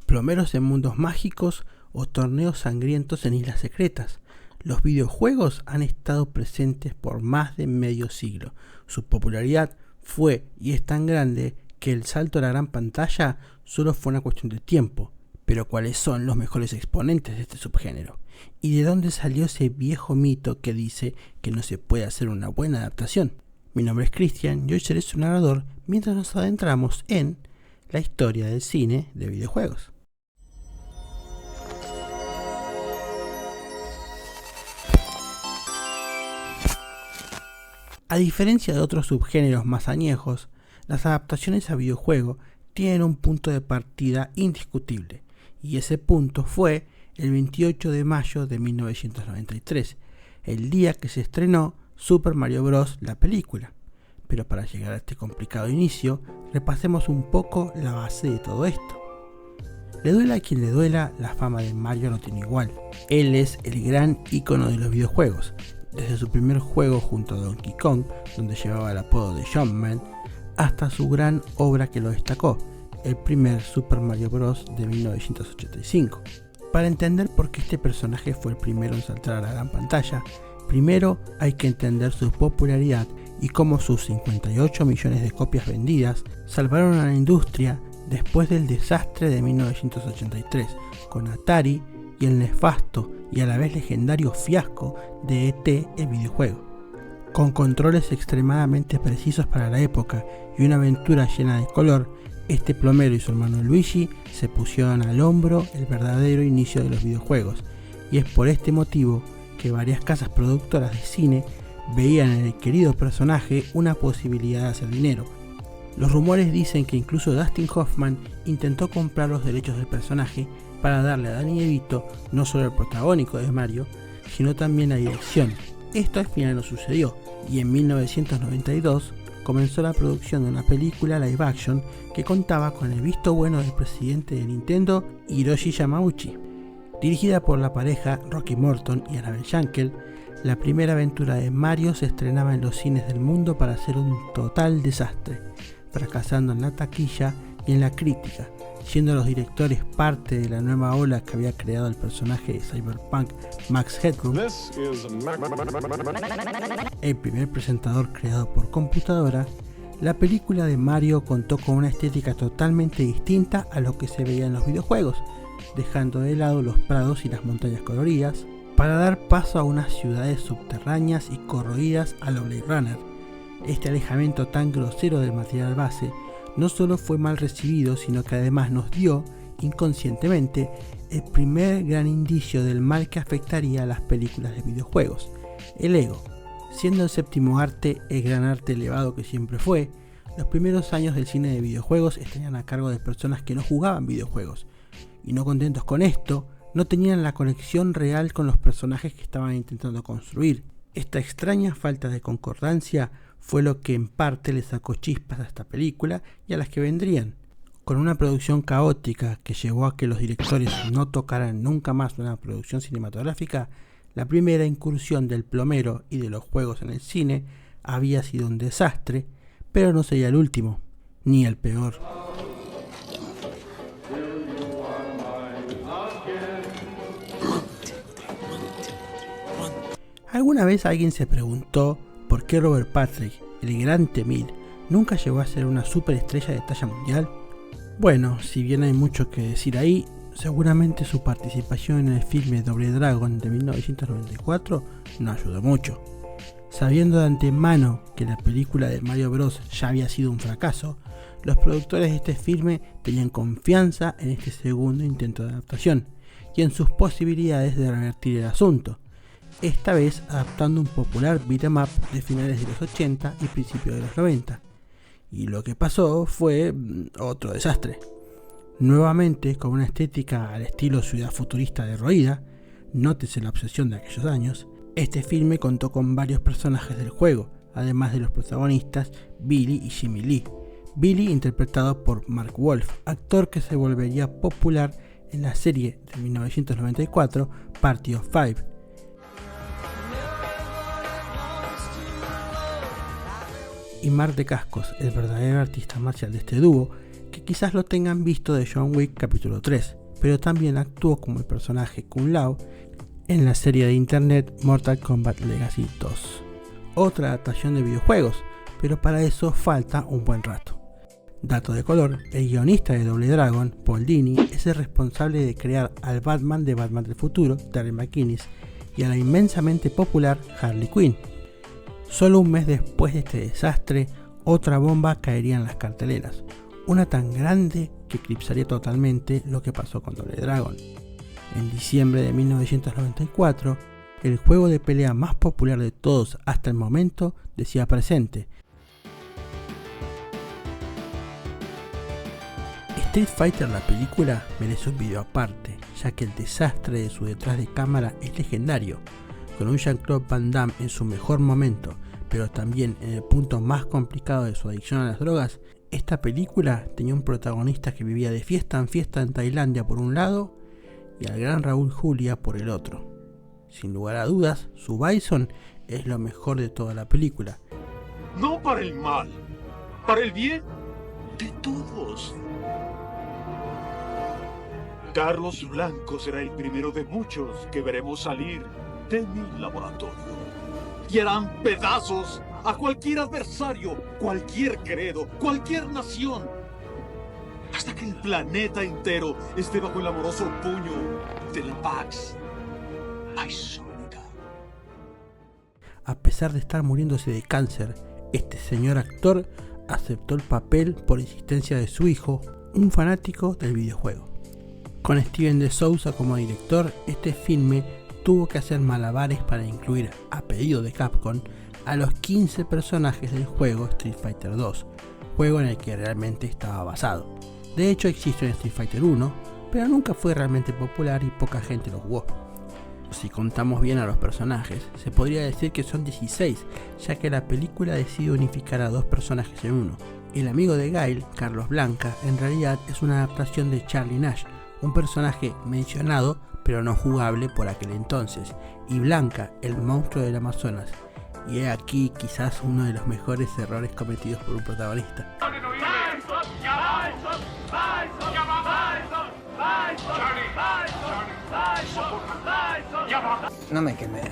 Plomeros en mundos mágicos o torneos sangrientos en islas secretas. Los videojuegos han estado presentes por más de medio siglo. Su popularidad fue y es tan grande que el salto a la gran pantalla solo fue una cuestión de tiempo. Pero ¿cuáles son los mejores exponentes de este subgénero? ¿Y de dónde salió ese viejo mito que dice que no se puede hacer una buena adaptación? Mi nombre es Cristian y hoy seré su narrador mientras nos adentramos en la historia del cine de videojuegos. A diferencia de otros subgéneros más añejos, las adaptaciones a videojuego tienen un punto de partida indiscutible, y ese punto fue el 28 de mayo de 1993, el día que se estrenó Super Mario Bros. La película. Pero para llegar a este complicado inicio, repasemos un poco la base de todo esto. Le duela a quien le duela, la fama de Mario no tiene igual. Él es el gran ícono de los videojuegos. Desde su primer juego junto a Donkey Kong, donde llevaba el apodo de Jumpman, hasta su gran obra que lo destacó, el primer Super Mario Bros. De 1985. Para entender por qué este personaje fue el primero en saltar a la gran pantalla, primero hay que entender su popularidad y cómo sus 58 millones de copias vendidas salvaron a la industria después del desastre de 1983 con Atari y el nefasto y a la vez legendario fiasco de E.T. el videojuego. Con controles extremadamente precisos para la época y una aventura llena de color, este plomero y su hermano Luigi se pusieron al hombro el verdadero inicio de los videojuegos, y es por este motivo que varias casas productoras de cine veían en el querido personaje una posibilidad de hacer dinero. Los rumores dicen que incluso Dustin Hoffman intentó comprar los derechos del personaje para darle a Danny DeVito no solo el protagónico de Mario, sino también la dirección. Esto al final no sucedió, y en 1992 comenzó la producción de una película live action que contaba con el visto bueno del presidente de Nintendo, Hiroshi Yamauchi. Dirigida por la pareja Rocky Morton y Annabelle Jankel, la primera aventura de Mario se estrenaba en los cines del mundo para ser un total desastre, fracasando en la taquilla y en la crítica, siendo los directores parte de la nueva ola que había creado el personaje de Cyberpunk Max Headroom, el primer presentador creado por computadora. La película de Mario contó con una estética totalmente distinta a lo que se veía en los videojuegos, dejando de lado los prados y las montañas coloridas, para dar paso a unas ciudades subterráneas y corroídas a lo Blade Runner. Este alejamiento tan grosero del material base no solo fue mal recibido, sino que además nos dio, inconscientemente, el primer gran indicio del mal que afectaría a las películas de videojuegos: el ego. Siendo el séptimo arte el gran arte elevado que siempre fue, los primeros años del cine de videojuegos estarían a cargo de personas que no jugaban videojuegos, y no contentos con esto, no tenían la conexión real con los personajes que estaban intentando construir. Esta extraña falta de concordancia fue lo que en parte le sacó chispas a esta película y a las que vendrían. Con una producción caótica que llevó a que los directores no tocaran nunca más una producción cinematográfica, la primera incursión del plomero y de los juegos en el cine había sido un desastre, pero no sería el último, ni el peor. ¿Alguna vez alguien se preguntó por qué Robert Patrick, el gran T-1000, nunca llegó a ser una superestrella de talla mundial? Bueno, si bien hay mucho que decir ahí, seguramente su participación en el filme Double Dragon de 1994 no ayudó mucho. Sabiendo de antemano que la película de Mario Bros. Ya había sido un fracaso, los productores de este filme tenían confianza en este segundo intento de adaptación y en sus posibilidades de revertir el asunto, esta vez adaptando un popular beat'em up de finales de los 80 y principios de los 90. Y lo que pasó fue otro desastre. Nuevamente con una estética al estilo ciudad futurista derroída, nótese la obsesión de aquellos años, este filme contó con varios personajes del juego, además de los protagonistas Billy y Jimmy Lee. Billy interpretado por Mark Wolf, actor que se volvería popular en la serie de 1994 Party of Five. Y Mark Dacascos, el verdadero artista marcial de este dúo, que quizás lo tengan visto de John Wick capítulo 3, pero también actuó como el personaje Kung Lao en la serie de internet Mortal Kombat Legacy 2. Otra adaptación de videojuegos, pero para eso falta un buen rato. Dato de color, el guionista de Double Dragon, Paul Dini, es el responsable de crear al Batman de Batman del futuro, Terry McGinnis, y a la inmensamente popular Harley Quinn. Solo un mes después de este desastre, otra bomba caería en las carteleras, una tan grande que eclipsaría totalmente lo que pasó con Double Dragon. En diciembre de 1994, el juego de pelea más popular de todos hasta el momento decía presente. Street Fighter, la película, merece un video aparte, ya que el desastre de su detrás de cámara es legendario, con un Jean-Claude Van Damme en su mejor momento, pero también en el punto más complicado de su adicción a las drogas. Esta película tenía un protagonista que vivía de fiesta en Tailandia por un lado y al gran Raúl Julia por el otro. Sin lugar a dudas, su Bison es lo mejor de toda la película. No para el mal, para el bien de todos. Carlos Blanco será el primero de muchos que veremos salir de mi laboratorio. Y harán pedazos a cualquier adversario, cualquier credo, cualquier nación, hasta que el planeta entero esté bajo el amoroso puño de la Pax Bisónica. A pesar de estar muriéndose de cáncer, este señor actor aceptó el papel por insistencia de su hijo, un fanático del videojuego. Con Steven de Souza como director, este filme tuvo que hacer malabares para incluir, a pedido de Capcom, a los 15 personajes del juego Street Fighter 2, juego en el que realmente estaba basado. De hecho existe en Street Fighter 1, pero nunca fue realmente popular y poca gente lo jugó. Si contamos bien a los personajes, se podría decir que son 16, ya que la película decide unificar a dos personajes en uno. El amigo de Guile, Carlos Blanca, en realidad es una adaptación de Charlie Nash, un personaje mencionado pero no jugable por aquel entonces, y Blanca, el monstruo del Amazonas. Y he aquí quizás uno de los mejores errores cometidos por un protagonista. No me quemé.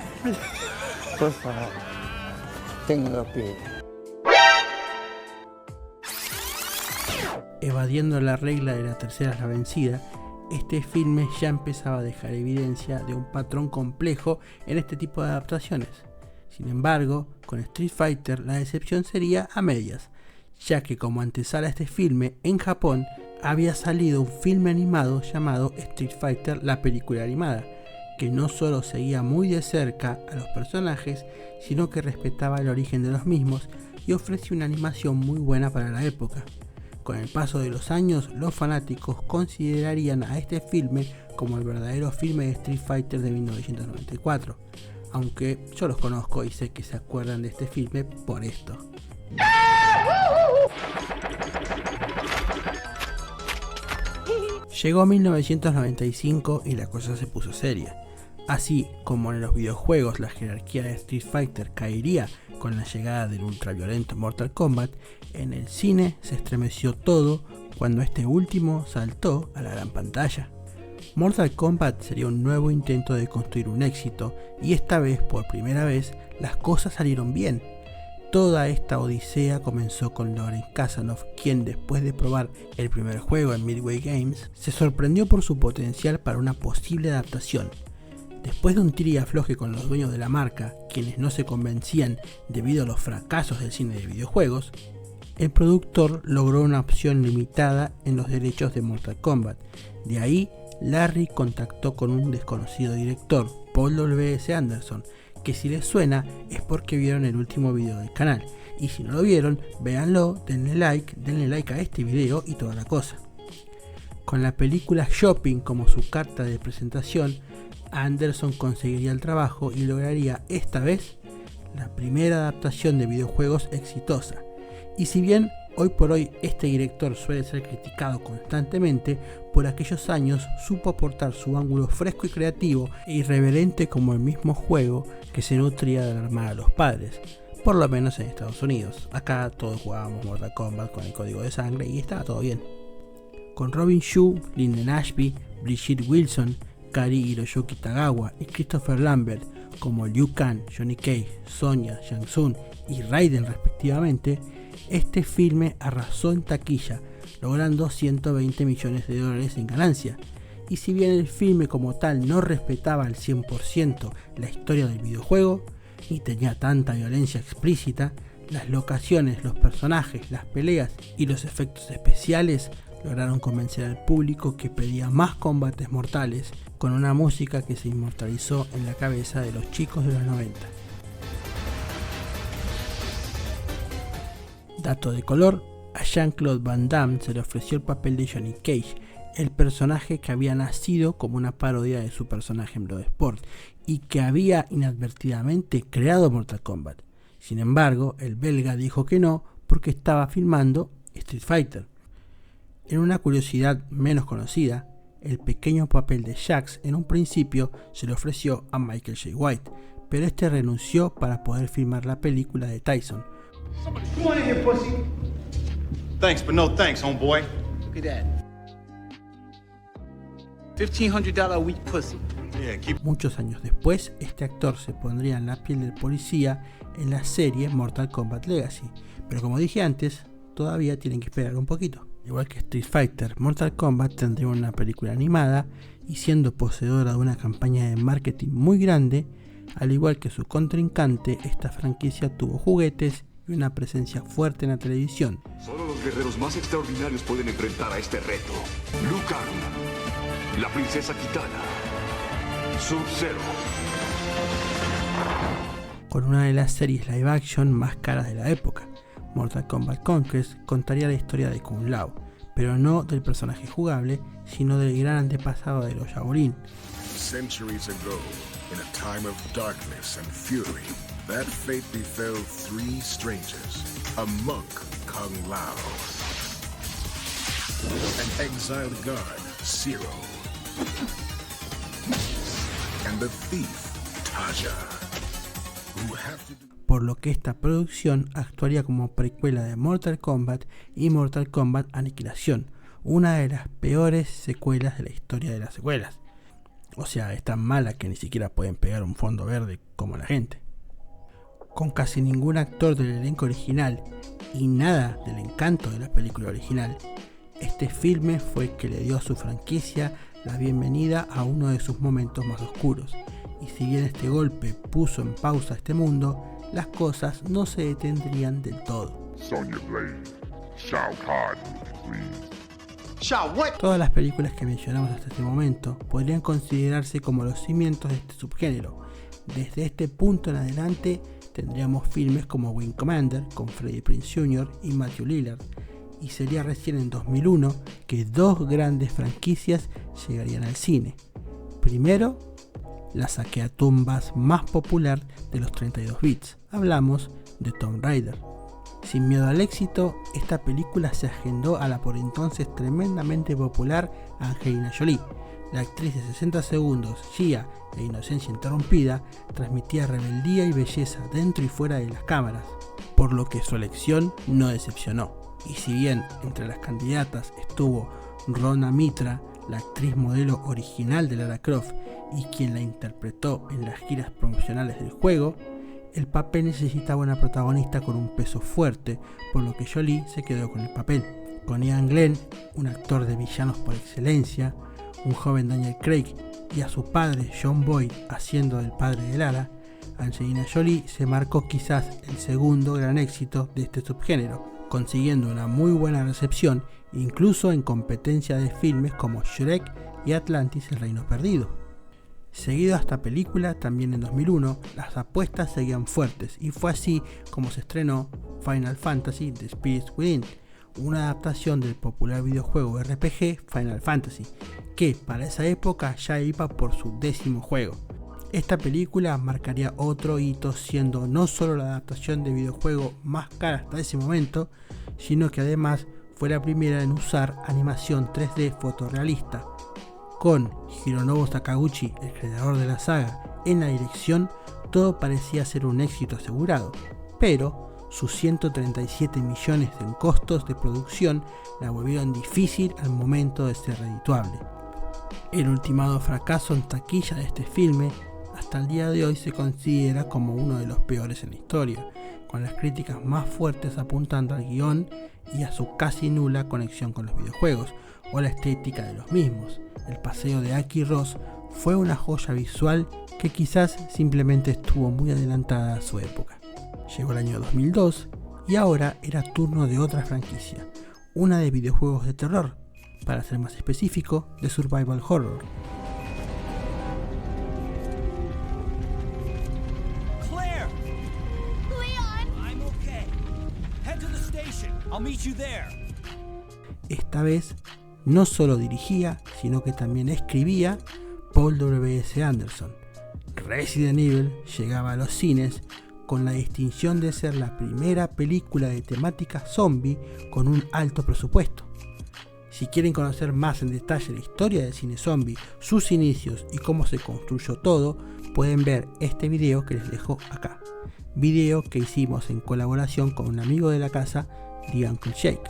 Por favor. Tengo pie. Evadiendo la regla de la tercera es la vencida, este filme ya empezaba a dejar evidencia de un patrón complejo en este tipo de adaptaciones. Sin embargo, con Street Fighter la decepción sería a medias, ya que como antesala a este filme, en Japón había salido un filme animado llamado Street Fighter, la película animada, que no solo seguía muy de cerca a los personajes, sino que respetaba el origen de los mismos y ofrecía una animación muy buena para la época. Con el paso de los años, los fanáticos considerarían a este filme como el verdadero filme de Street Fighter de 1994, aunque yo los conozco y sé que se acuerdan de este filme por esto. Llegó 1995 y la cosa se puso seria. Así como en los videojuegos la jerarquía de Street Fighter caería con la llegada del ultraviolento Mortal Kombat, en el cine se estremeció todo cuando este último saltó a la gran pantalla. Mortal Kombat sería un nuevo intento de construir un éxito y esta vez, por primera vez, las cosas salieron bien. Toda esta odisea comenzó con Lawrence Kasanoff, quien después de probar el primer juego en Midway Games, se sorprendió por su potencial para una posible adaptación. Después de un tira y afloje con los dueños de la marca, quienes no se convencían debido a los fracasos del cine de videojuegos, el productor logró una opción limitada en los derechos de Mortal Kombat. De ahí, Larry contactó con un desconocido director, Paul W.S. Anderson, que si les suena es porque vieron el último video del canal, y si no lo vieron, véanlo, denle like a este video y toda la cosa. Con la película Shopping como su carta de presentación, Anderson conseguiría el trabajo y lograría esta vez la primera adaptación de videojuegos exitosa. Y si bien hoy por hoy este director suele ser criticado constantemente, por aquellos años supo aportar su ángulo fresco y creativo e irreverente como el mismo juego que se nutría de alarmar a los padres, por lo menos en Estados Unidos. Acá todos jugábamos Mortal Kombat con el código de sangre y estaba todo bien. con Robin Shou, Linden Ashby, Brigitte Wilson, Kari Hiroyuki Tagawa y Christopher Lambert como Liu Kang, Johnny Cage, Sonya, Shang Tsung y Raiden respectivamente. Este filme arrasó en taquilla, logrando $120 millones en ganancia. Y si bien el filme como tal no respetaba al 100% la historia del videojuego, ni tenía tanta violencia explícita, las locaciones, los personajes, las peleas y los efectos especiales lograron convencer al público que pedía más combates mortales, con una música que se inmortalizó en la cabeza de los chicos de los 90. Dato de color: a Jean-Claude Van Damme se le ofreció el papel de Johnny Cage, el personaje que había nacido como una parodia de su personaje en Bloodsport y que había inadvertidamente creado Mortal Kombat. Sin embargo, el belga dijo que no porque estaba filmando Street Fighter. En una curiosidad menos conocida, el pequeño papel de Jax en un principio se le ofreció a Michael Jai White, pero este renunció para poder filmar la película de Tyson. Thanks, but no thanks, homeboy. Look at that. $1,500 a week pussy. Yeah, keep... Muchos años después, este actor se pondría en la piel del policía en la serie Mortal Kombat Legacy, pero como dije antes, todavía tienen que esperar un poquito. Igual que Street Fighter, Mortal Kombat tendría una película animada y siendo poseedora de una campaña de marketing muy grande, al igual que su contrincante, esta franquicia tuvo juguetes y una presencia fuerte en la televisión. Solo los guerreros más extraordinarios pueden enfrentar a este reto. Liu Kang, la princesa Kitana, Sub-Zero. Con una de las series live action más caras de la época, Mortal Kombat Conquest contaría la historia de Kung Lao, pero no del personaje jugable, sino del gran antepasado de los Shaolin. Centuries ago, in a time of darkness and fury, that fate befell three strangers, a monk, Kung Lao, an exiled guard, Zero, and the thief, Taja, who have to do... Por lo que esta producción actuaría como precuela de Mortal Kombat y Mortal Kombat Aniquilación, una de las peores secuelas de la historia de las secuelas. O sea, es tan mala que ni siquiera pueden pegar un fondo verde como la gente. Con casi ningún actor del elenco original y nada del encanto de la película original, este filme fue el que le dio a su franquicia la bienvenida a uno de sus momentos más oscuros. Y si bien este golpe puso en pausa este mundo, las cosas no se detendrían del todo. Sonya Blade, Shao Kahn, please. Todas las películas que mencionamos hasta este momento podrían considerarse como los cimientos de este subgénero. Desde este punto en adelante tendríamos filmes como Wing Commander con Freddie Prinze Jr. y Matthew Lillard, y sería recién en 2001 que dos grandes franquicias llegarían al cine. Primero, la saqueatumbas más popular de los 32 bits, hablamos de Tomb Raider. Sin miedo al éxito, esta película se agendó a la por entonces tremendamente popular Angelina Jolie. La actriz de 60 segundos, Gia e Inocencia Interrumpida, transmitía rebeldía y belleza dentro y fuera de las cámaras, por lo que su elección no decepcionó. Y si bien entre las candidatas estuvo Rhona Mitra, la actriz modelo original de Lara Croft y quien la interpretó en las giras promocionales del juego, el papel necesitaba una protagonista con un peso fuerte, por lo que Jolie se quedó con el papel. Con Ian Glenn, un actor de villanos por excelencia, un joven Daniel Craig y a su padre John Boyd haciendo del padre de Lara, Angelina Jolie se marcó quizás el segundo gran éxito de este subgénero, consiguiendo una muy buena recepción incluso en competencia de filmes como Shrek y Atlantis el Reino Perdido. Seguido a esta película, también en 2001, las apuestas seguían fuertes y fue así como se estrenó Final Fantasy The Spirits Within, una adaptación del popular videojuego RPG Final Fantasy, que para esa época ya iba por su 10º juego. Esta película marcaría otro hito, siendo no solo la adaptación de videojuego más cara hasta ese momento, sino que además fue la primera en usar animación 3D fotorrealista. Con Hironobu Sakaguchi, el creador de la saga, en la dirección, todo parecía ser un éxito asegurado, pero sus 137 millones en costos de producción la volvieron difícil al momento de ser redituable. El ultimado fracaso en taquilla de este filme hasta el día de hoy se considera como uno de los peores en la historia, con las críticas más fuertes apuntando al guión y a su casi nula conexión con los videojuegos o la estética de los mismos. El paseo de Aki Ross fue una joya visual que quizás simplemente estuvo muy adelantada a su época. Llegó el año 2002 y ahora era turno de otra franquicia, una de videojuegos de terror, para ser más específico, de survival horror. Claire! Leon! I'm okay. Head to the station. I'll meet you there. Esta vez no solo dirigía, sino que también escribía Paul W.S. Anderson. Resident Evil llegaba a los cines con la distinción de ser la primera película de temática zombie con un alto presupuesto. Si quieren conocer más en detalle la historia del cine zombie, sus inicios y cómo se construyó todo, pueden ver este video que les dejo acá. Video que hicimos en colaboración con un amigo de la casa, The Uncle Jake.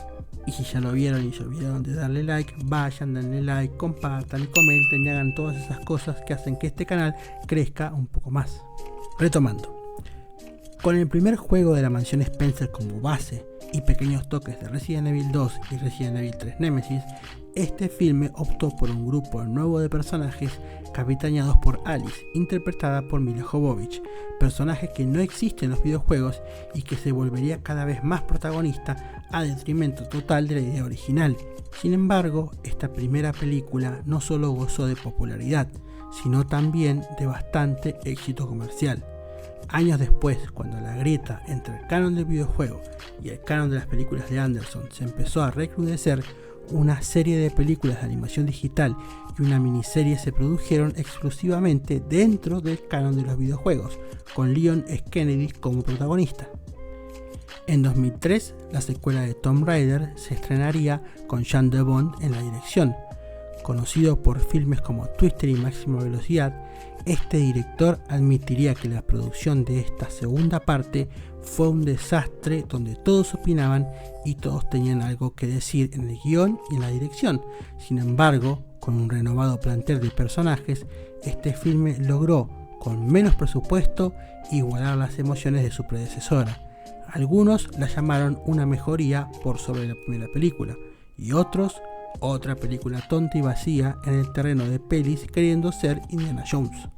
Y si ya lo vieron y se olvidaron de darle like, vayan, denle like, compartan y comenten y hagan todas esas cosas que hacen que este canal crezca un poco más. Retomando. Con el primer juego de la mansión Spencer como base y pequeños toques de Resident Evil 2 y Resident Evil 3 Nemesis, este filme optó por un grupo nuevo de personajes capitaneados por Alice, interpretada por Milla Jovovich, personaje que no existe en los videojuegos y que se volvería cada vez más protagonista a detrimento total de la idea original. Sin embargo, esta primera película no solo gozó de popularidad, sino también de bastante éxito comercial. Años después, cuando la grieta entre el canon del videojuego y el canon de las películas de Anderson se empezó a recrudecer, una serie de películas de animación digital y una miniserie se produjeron exclusivamente dentro del canon de los videojuegos, con Leon S. Kennedy como protagonista. En 2003, la secuela de Tomb Raider se estrenaría con Jean de Bond en la dirección. Conocido por filmes como Twister y Máxima Velocidad, este director admitiría que la producción de esta segunda parte fue un desastre donde todos opinaban y todos tenían algo que decir en el guión y en la dirección. Sin embargo, con un renovado plantel de personajes, este filme logró, con menos presupuesto, igualar las emociones de su predecesora. Algunos la llamaron una mejoría por sobre la primera película, y otros, otra película tonta y vacía en el terreno de pelis queriendo ser Indiana Jones.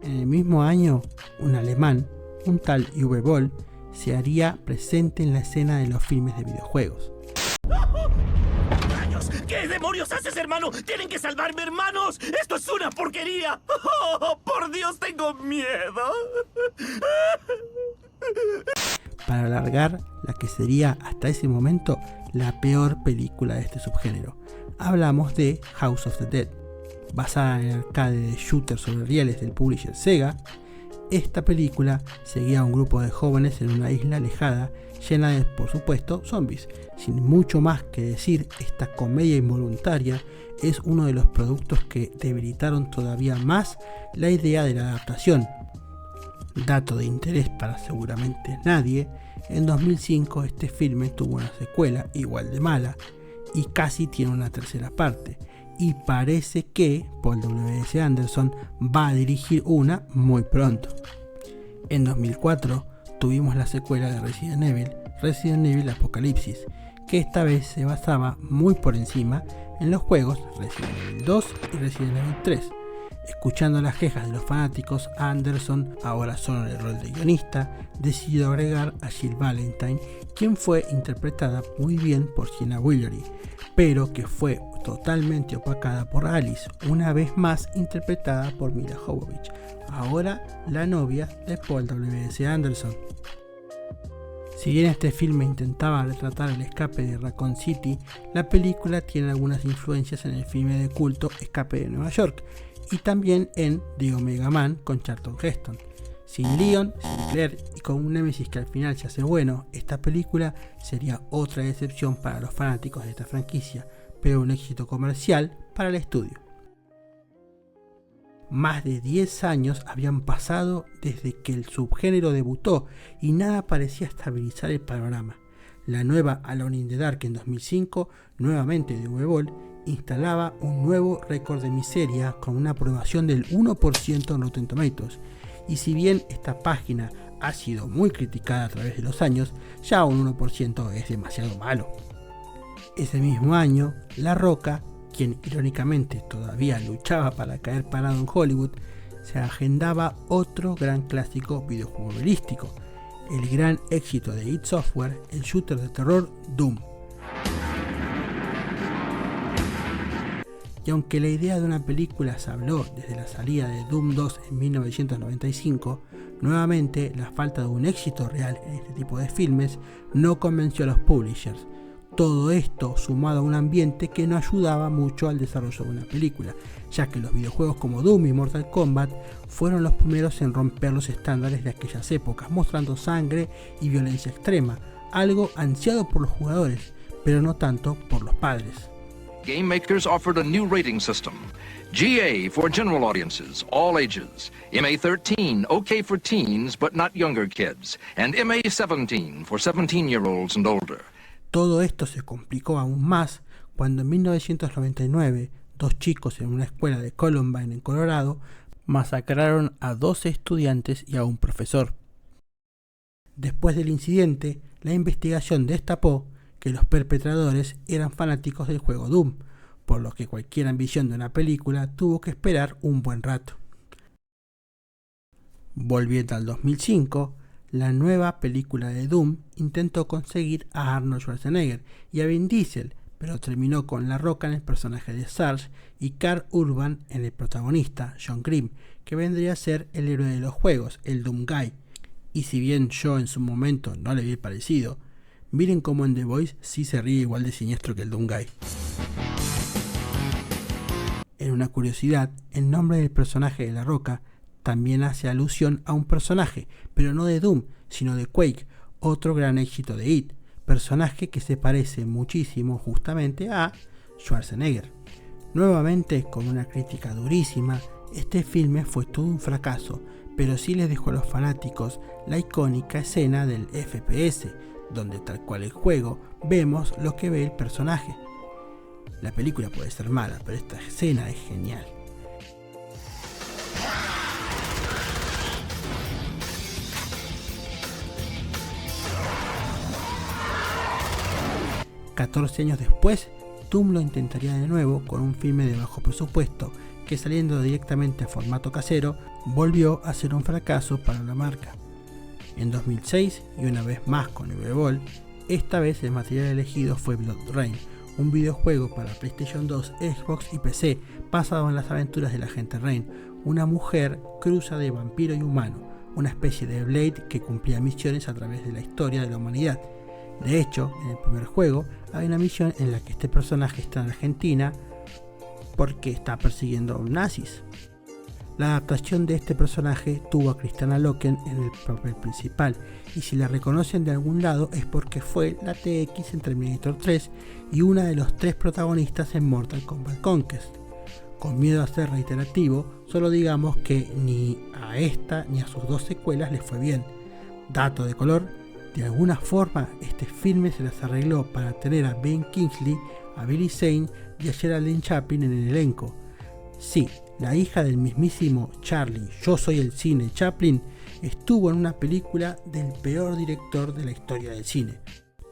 En el mismo año, un alemán, un tal Uwe Boll, se haría presente en la escena de los filmes de videojuegos. ¡Rayos! ¿Qué demonios haces, hermano? ¡Tienen que salvarme, hermanos! ¡Esto es una porquería! ¡Oh, por Dios, tengo miedo! Para alargar la que sería hasta ese momento la peor película de este subgénero, hablamos de House of the Dead. Basada en el arcade de shooter sobre rieles del publisher Sega, esta película seguía a un grupo de jóvenes en una isla alejada llena de, por supuesto, zombies. Sin mucho más que decir, esta comedia involuntaria es uno de los productos que debilitaron todavía más la idea de la adaptación. Dato de interés para seguramente nadie, en 2005 este filme tuvo una secuela igual de mala y casi tiene una tercera parte, y parece que Paul W.S. Anderson va a dirigir una muy pronto. En 2004 tuvimos la secuela de Resident Evil Apocalipsis, que esta vez se basaba muy por encima en los juegos Resident Evil 2 y Resident Evil 3. Escuchando las quejas de los fanáticos, Anderson, ahora solo en el rol de guionista, decidió agregar a Jill Valentine, quien fue interpretada muy bien por Sienna Willery, pero que fue totalmente opacada por Alice, una vez más interpretada por Milla Jovovich, ahora la novia de Paul W.S. Anderson. Si bien este filme intentaba retratar el escape de Raccoon City, la película tiene algunas influencias en el filme de culto Escape de Nueva York, y también en The Omega Man con Charlton Heston. Sin Leon, sin Claire y con un Nemesis que al final se hace bueno, esta película sería otra decepción para los fanáticos de esta franquicia, pero un éxito comercial para el estudio. Más de 10 años habían pasado desde que el subgénero debutó y nada parecía estabilizar el panorama. La nueva Alone in the Dark en 2005, nuevamente de Uwe instalaba un nuevo récord de miseria con una aprobación del 1% en Rotten Tomatoes. Y si bien esta página ha sido muy criticada a través de los años, ya un 1% es demasiado malo. Ese mismo año, La Roca, quien irónicamente todavía luchaba para caer parado en Hollywood, se agendaba otro gran clásico videojueguístico, el gran éxito de id Software, el shooter de terror Doom. Y aunque la idea de una película se habló desde la salida de Doom 2 en 1995, nuevamente la falta de un éxito real en este tipo de filmes no convenció a los publishers. Todo esto sumado a un ambiente que no ayudaba mucho al desarrollo de una película, ya que los videojuegos como Doom y Mortal Kombat fueron los primeros en romper los estándares de aquellas épocas, mostrando sangre y violencia extrema, algo ansiado por los jugadores, pero no tanto por los padres. Game makers offered a new rating system. GA for general audiences, all ages. MA13, okay for teens, but not younger kids. And MA17 for 17-year-olds and older. Todo esto se complicó aún más cuando en 1999 dos chicos en una escuela de Columbine en Colorado masacraron a 12 estudiantes y a un profesor. Después del incidente, la investigación destapó que los perpetradores eran fanáticos del juego Doom, por lo que cualquier ambición de una película tuvo que esperar un buen rato. Volviendo al 2005, la nueva película de Doom intentó conseguir a Arnold Schwarzenegger y a Vin Diesel, pero terminó con La Roca en el personaje de Sarge y Karl Urban en el protagonista, John Grimm, que vendría a ser el héroe de los juegos, el Doom Guy. Y si bien yo en su momento no le vi el parecido, miren cómo en The Voice sí se ríe igual de siniestro que el Doom Guy. En una curiosidad, el nombre del personaje de La Roca también hace alusión a un personaje, pero no de Doom, sino de Quake, otro gran éxito de id, personaje que se parece muchísimo justamente a Schwarzenegger. Nuevamente, con una crítica durísima, este filme fue todo un fracaso, pero sí les dejó a los fanáticos la icónica escena del FPS, donde tal cual el juego vemos lo que ve el personaje. La película puede ser mala, pero esta escena es genial. $14 años después, Doom lo intentaría de nuevo con un filme de bajo presupuesto que, saliendo directamente a formato casero, volvió a ser un fracaso para la marca. En 2006, y una vez más con Uwe, esta vez el material elegido fue Blood Rain, un videojuego para PlayStation 2, Xbox y PC basado en las aventuras del agente Rain, una mujer cruza de vampiro y humano, una especie de Blade que cumplía misiones a través de la historia de la humanidad. De hecho, en el primer juego hay una misión en la que este personaje está en Argentina porque está persiguiendo nazis. La adaptación de este personaje tuvo a Kristanna Loken en el papel principal, y si la reconocen de algún lado es porque fue la TX en Terminator 3 y una de los 3 protagonistas en Mortal Kombat Conquest. Con miedo a ser reiterativo, solo digamos que ni a esta ni a sus 2 secuelas les fue bien. Dato de color: de alguna forma este filme se las arregló para tener a Ben Kingsley, a Billy Zane y a Geraldine Chaplin en el elenco. Sí, la hija del mismísimo Charlie, yo soy el cine, Chaplin, estuvo en una película del peor director de la historia del cine.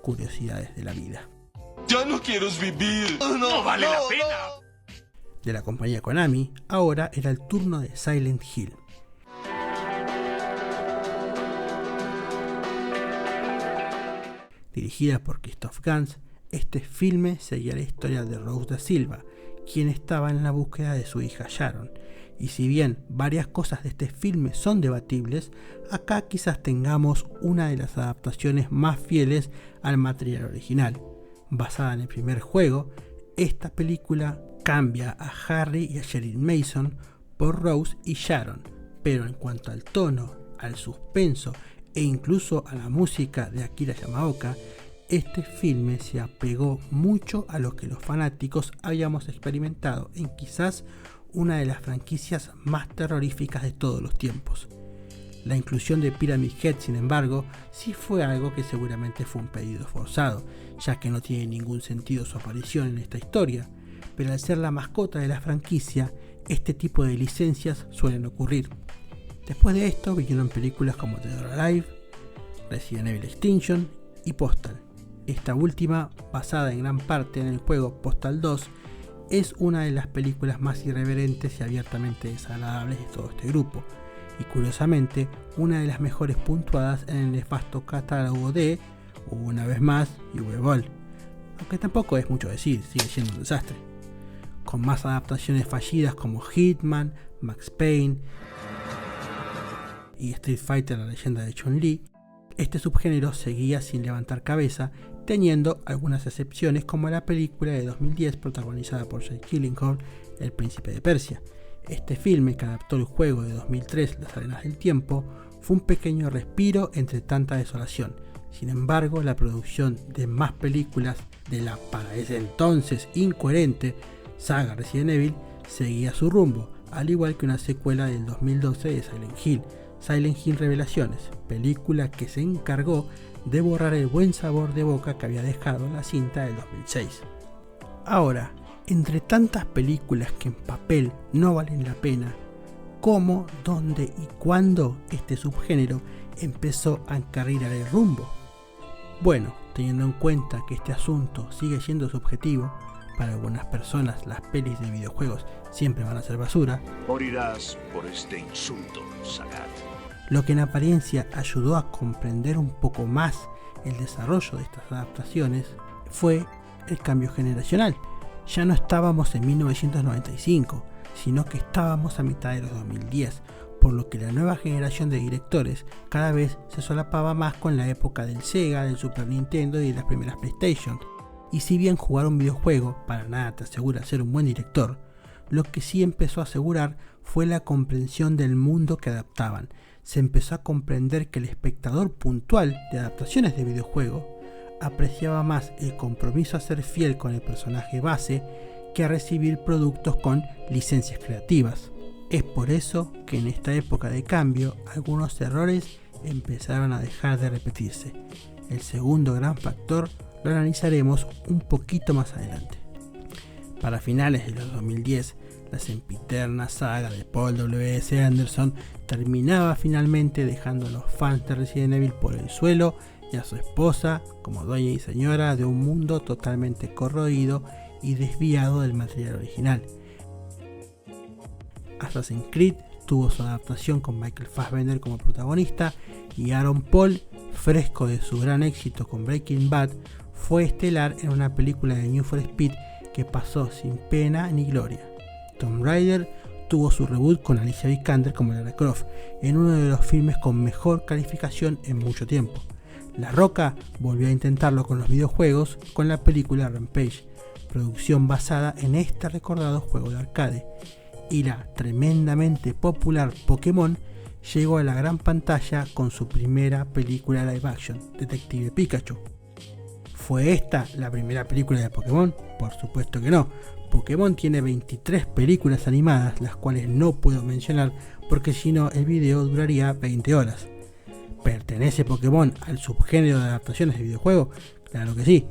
Curiosidades de la vida. ¡Ya no quiero vivir! ¡No vale la pena! De la compañía Konami, ahora era el turno de Silent Hill. Dirigida por Christoph Gans, este filme seguía la historia de Rose da Silva, quien estaba en la búsqueda de su hija Sharon. Y si bien varias cosas de este filme son debatibles, acá quizás tengamos una de las adaptaciones más fieles al material original. Basada en el primer juego, esta película cambia a Harry y a Sherilyn Mason por Rose y Sharon, pero en cuanto al tono, al suspenso e incluso a la música de Akira Yamaoka, este filme se apegó mucho a lo que los fanáticos habíamos experimentado en quizás una de las franquicias más terroríficas de todos los tiempos. La inclusión de Pyramid Head, sin embargo, sí fue algo que seguramente fue un pedido forzado, ya que no tiene ningún sentido su aparición en esta historia, pero al ser la mascota de la franquicia, este tipo de licencias suelen ocurrir. Después de esto vinieron películas como Dead or Alive, Resident Evil Extinction y Postal. Esta última, basada en gran parte en el juego Postal 2, es una de las películas más irreverentes y abiertamente desagradables de todo este grupo, y curiosamente una de las mejores puntuadas en el nefasto catálogo de, una vez más, Uwe Boll, aunque tampoco es mucho decir, sigue siendo un desastre. Con más adaptaciones fallidas como Hitman, Max Payne y Street Fighter: La leyenda de Chun-Li, este subgénero seguía sin levantar cabeza, teniendo algunas excepciones como la película de 2010 protagonizada por Jake Gyllenhaal, El Príncipe de Persia. Este filme, que adaptó el juego de 2003, Las Arenas del Tiempo, fue un pequeño respiro entre tanta desolación. Sin embargo, la producción de más películas de la para ese entonces incoherente saga Resident Evil seguía su rumbo, al igual que una secuela del 2012 de Silent Hill Revelaciones, película que se encargó de borrar el buen sabor de boca que había dejado la cinta del 2006. Ahora, entre tantas películas que en papel no valen la pena, ¿cómo, dónde y cuándo este subgénero empezó a encarrilar el rumbo? Bueno, teniendo en cuenta que este asunto sigue siendo subjetivo, para algunas personas las pelis de videojuegos siempre van a ser basura. Morirás por este insulto, Sagat. Lo que en apariencia ayudó a comprender un poco más el desarrollo de estas adaptaciones fue el cambio generacional. Ya no estábamos en 1995, sino que estábamos a mitad de los 2010, por lo que la nueva generación de directores cada vez se solapaba más con la época del Sega, del Super Nintendo y de las primeras PlayStation. Y si bien jugar un videojuego para nada te asegura ser un buen director, lo que sí empezó a asegurar fue la comprensión del mundo que adaptaban. Se empezó a comprender que el espectador puntual de adaptaciones de videojuego apreciaba más el compromiso a ser fiel con el personaje base que a recibir productos con licencias creativas. Es por eso que en esta época de cambio algunos errores empezaron a dejar de repetirse. El segundo gran factor lo analizaremos un poquito más adelante. Para finales de los 2010, la sempiterna saga de Paul W.S. Anderson terminaba finalmente dejando a los fans de Resident Evil por el suelo y a su esposa como dueña y señora de un mundo totalmente corroído y desviado del material original. Assassin's Creed tuvo su adaptación con Michael Fassbender como protagonista y Aaron Paul, fresco de su gran éxito con Breaking Bad, fue estelar en una película de Need for Speed que pasó sin pena ni gloria. Tomb Raider tuvo su reboot con Alicia Vikander como Lara Croft, en uno de los filmes con mejor calificación en mucho tiempo. La Roca volvió a intentarlo con los videojuegos con la película Rampage, producción basada en este recordado juego de arcade, y la tremendamente popular Pokémon llegó a la gran pantalla con su primera película live action, Detective Pikachu. ¿Fue esta la primera película de Pokémon? Por supuesto que no. Pokémon tiene 23 películas animadas, las cuales no puedo mencionar porque si no el video duraría 20 horas. ¿Pertenece Pokémon al subgénero de adaptaciones de videojuegos? Claro que sí,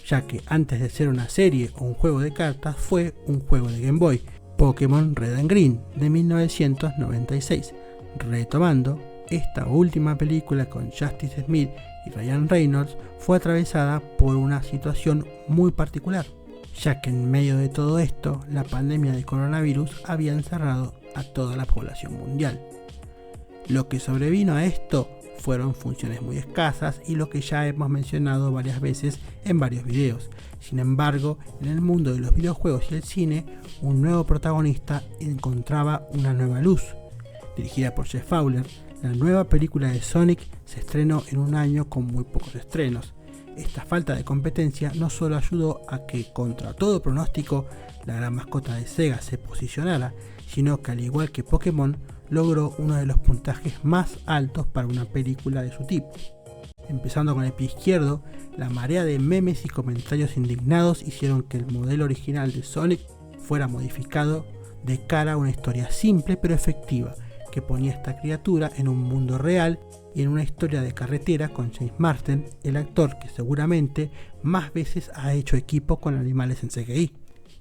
ya que antes de ser una serie o un juego de cartas fue un juego de Game Boy, Pokémon Red and Green de 1996. Retomando, esta última película con Justice Smith y Ryan Reynolds fue atravesada por una situación muy particular, ya que en medio de todo esto, la pandemia del coronavirus había encerrado a toda la población mundial. Lo que sobrevino a esto fueron funciones muy escasas y lo que ya hemos mencionado varias veces en varios videos. Sin embargo, en el mundo de los videojuegos y el cine, un nuevo protagonista encontraba una nueva luz. Dirigida por Jeff Fowler, la nueva película de Sonic se estrenó en un año con muy pocos estrenos. Esta falta de competencia no solo ayudó a que, contra todo pronóstico, la gran mascota de Sega se posicionara, sino que al igual que Pokémon, logró uno de los puntajes más altos para una película de su tipo. Empezando con el pie izquierdo, la marea de memes y comentarios indignados hicieron que el modelo original de Sonic fuera modificado de cara a una historia simple pero efectiva, que ponía a esta criatura en un mundo real y en una historia de carretera con James Marsden, el actor que seguramente más veces ha hecho equipo con animales en CGI.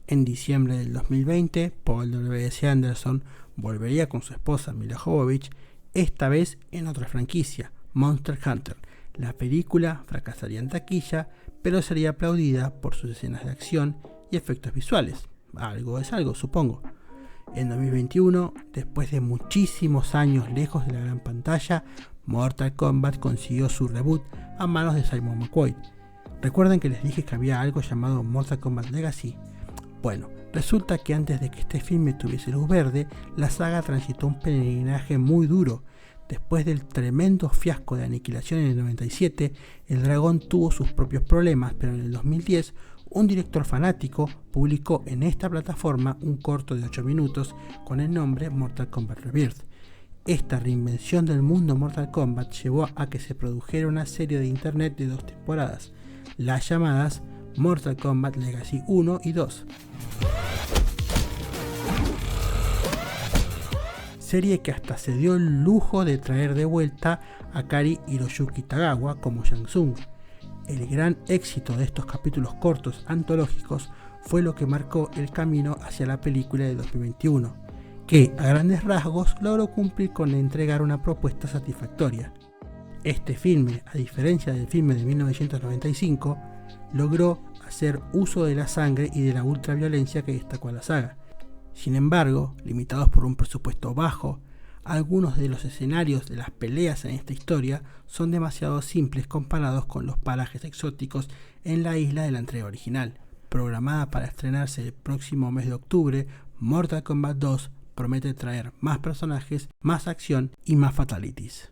En diciembre del 2020, Paul W.S. Anderson volvería con su esposa Milla Jovovich, esta vez en otra franquicia, Monster Hunter. La película fracasaría en taquilla, pero sería aplaudida por sus escenas de acción y efectos visuales. Algo es algo, supongo. En 2021, después de muchísimos años lejos de la gran pantalla, Mortal Kombat consiguió su reboot a manos de Simon McQuoid. ¿Recuerdan que les dije que había algo llamado Mortal Kombat Legacy? Bueno, resulta que antes de que este filme tuviese luz verde, la saga transitó un peregrinaje muy duro. Después del tremendo fiasco de Aniquilación en el 97, el dragón tuvo sus propios problemas, pero en el 2010, un director fanático publicó en esta plataforma un corto de 8 minutos con el nombre Mortal Kombat Rebirth. Esta reinvención del mundo Mortal Kombat llevó a que se produjera una serie de internet de 2 temporadas, las llamadas Mortal Kombat Legacy 1 y 2. Serie que hasta se dio el lujo de traer de vuelta a Kari Hiroyuki Tagawa como Shang Tsung. El gran éxito de estos capítulos cortos antológicos fue lo que marcó el camino hacia la película de 2021, que a grandes rasgos logró cumplir con entregar una propuesta satisfactoria. Este filme, a diferencia del filme de 1995, logró hacer uso de la sangre y de la ultraviolencia que destacó a la saga. Sin embargo, limitados por un presupuesto bajo, algunos de los escenarios de las peleas en esta historia son demasiado simples comparados con los parajes exóticos en la isla de la entrega original. Programada para estrenarse el próximo mes de octubre, Mortal Kombat 2 promete traer más personajes, más acción y más fatalities.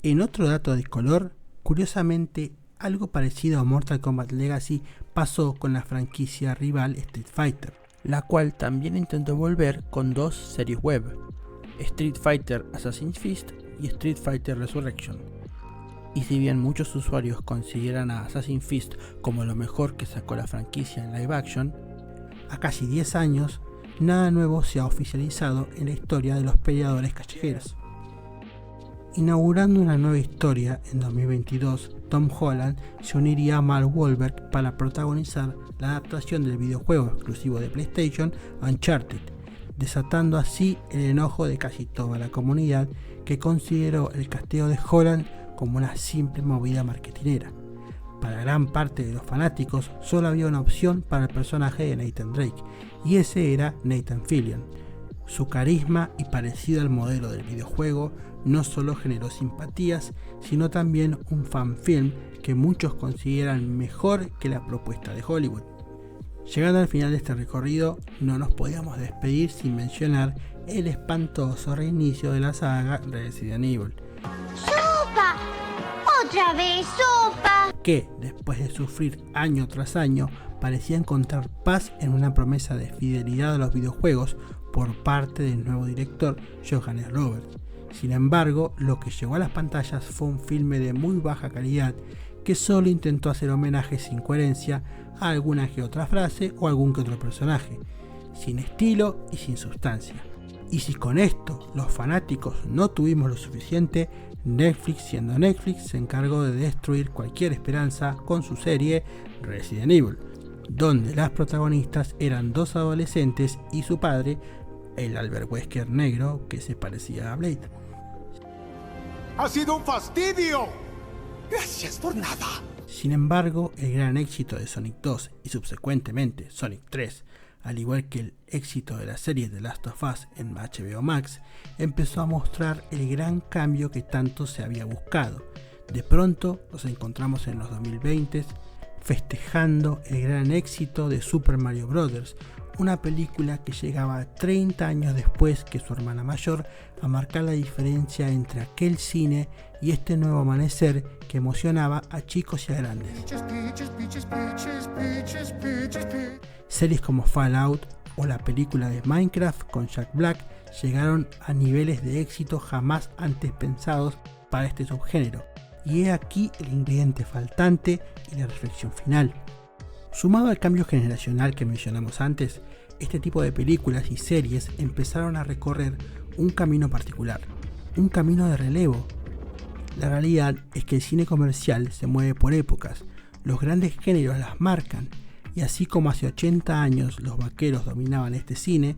En otro dato de color, curiosamente, algo parecido a Mortal Kombat Legacy pasó con la franquicia rival Street Fighter, la cual también intentó volver con 2 series web, Street Fighter Assassin's Fist y Street Fighter Resurrection. Y si bien muchos usuarios consideran a Assassin's Fist como lo mejor que sacó la franquicia en live action, a casi 10 años, nada nuevo se ha oficializado en la historia de los peleadores callejeros. Inaugurando una nueva historia en 2022, Tom Holland se uniría a Mark Wahlberg para protagonizar la adaptación del videojuego exclusivo de PlayStation Uncharted, desatando así el enojo de casi toda la comunidad que consideró el casteo de Holland como una simple movida marketinera. Para gran parte de los fanáticos solo había una opción para el personaje de Nathan Drake, y ese era Nathan Fillion. Su carisma y parecido al modelo del videojuego no solo generó simpatías, sino también un fanfilm que muchos consideran mejor que la propuesta de Hollywood. Llegando al final de este recorrido, no nos podíamos despedir sin mencionar el espantoso reinicio de la saga Resident Evil. ¡Sopa! ¡Otra vez sopa! Que, después de sufrir año tras año, parecía encontrar paz en una promesa de fidelidad a los videojuegos por parte del nuevo director Johannes Roberts. Sin embargo, lo que llegó a las pantallas fue un filme de muy baja calidad que solo intentó hacer homenajes sin coherencia a alguna que otra frase o algún que otro personaje, sin estilo y sin sustancia. Y si con esto los fanáticos no tuvimos lo suficiente, Netflix, siendo Netflix, se encargó de destruir cualquier esperanza con su serie Resident Evil, donde las protagonistas eran 2 adolescentes y su padre, el Albert Wesker negro que se parecía a Blade. ¡Ha sido un fastidio! ¡Gracias por nada! Sin embargo, el gran éxito de Sonic 2 y subsecuentemente Sonic 3, al igual que el éxito de la serie The Last of Us en HBO Max, empezó a mostrar el gran cambio que tanto se había buscado. De pronto nos encontramos en los 2020 festejando el gran éxito de Super Mario Bros., una película que llegaba 30 años después que su hermana mayor a marcar la diferencia entre aquel cine y este nuevo amanecer que emocionaba a chicos y a grandes. Series como Fallout o la película de Minecraft con Jack Black llegaron a niveles de éxito jamás antes pensados para este subgénero, y he aquí el ingrediente faltante y la reflexión final. Sumado al cambio generacional que mencionamos antes, este tipo de películas y series empezaron a recorrer un camino particular, un camino de relevo. La realidad es que el cine comercial se mueve por épocas, los grandes géneros las marcan, y así como hace 80 años los vaqueros dominaban este cine,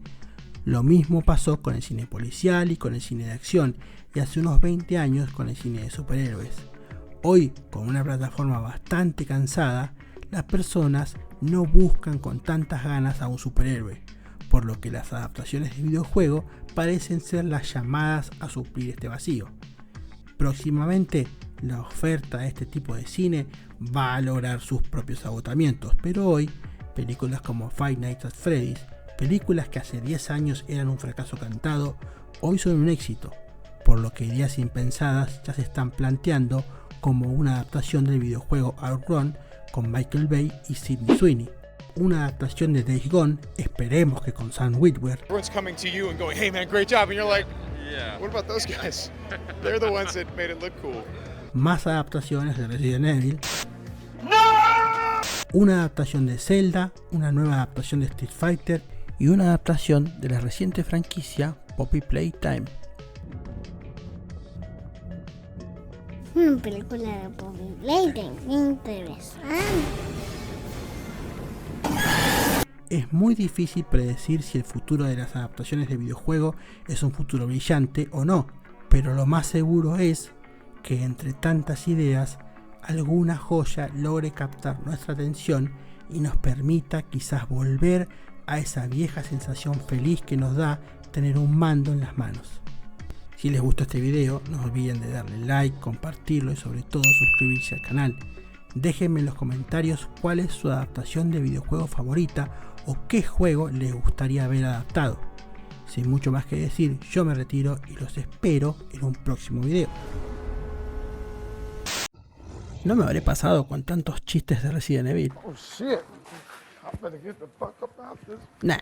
lo mismo pasó con el cine policial y con el cine de acción, y hace unos 20 años con el cine de superhéroes. Hoy, con una plataforma bastante cansada, las personas no buscan con tantas ganas a un superhéroe, por lo que las adaptaciones de videojuegos parecen ser las llamadas a suplir este vacío. Próximamente, la oferta de este tipo de cine va a lograr sus propios agotamientos, pero hoy, películas como Five Nights at Freddy's, películas que hace 10 años eran un fracaso cantado, hoy son un éxito, por lo que ideas impensadas ya se están planteando como una adaptación del videojuego Outrun con Michael Bay y Sydney Sweeney, una adaptación de Days Gone, esperemos que con Sam Witwer, Everyone's coming to you and going, "Hey man, great job," and you're like, "Yeah, what about those guys? They're the ones that made it look cool." más adaptaciones de Resident Evil, una adaptación de Zelda, una nueva adaptación de Street Fighter y una adaptación de la reciente franquicia Poppy Playtime. Una película de Poppy Playtime, interesante. Es muy difícil predecir si el futuro de las adaptaciones de videojuegos es un futuro brillante o no, pero lo más seguro es que entre tantas ideas, alguna joya logre captar nuestra atención y nos permita quizás volver a esa vieja sensación feliz que nos da tener un mando en las manos. Si les gustó este video, no olviden de darle like, compartirlo y sobre todo suscribirse al canal. Déjenme en los comentarios cuál es su adaptación de videojuego favorita o qué juego les gustaría ver adaptado. Sin mucho más que decir, yo me retiro y los espero en un próximo video. No me habré pasado con tantos chistes de Resident Evil. Oh shit. I better get the fuck up out this. Nah.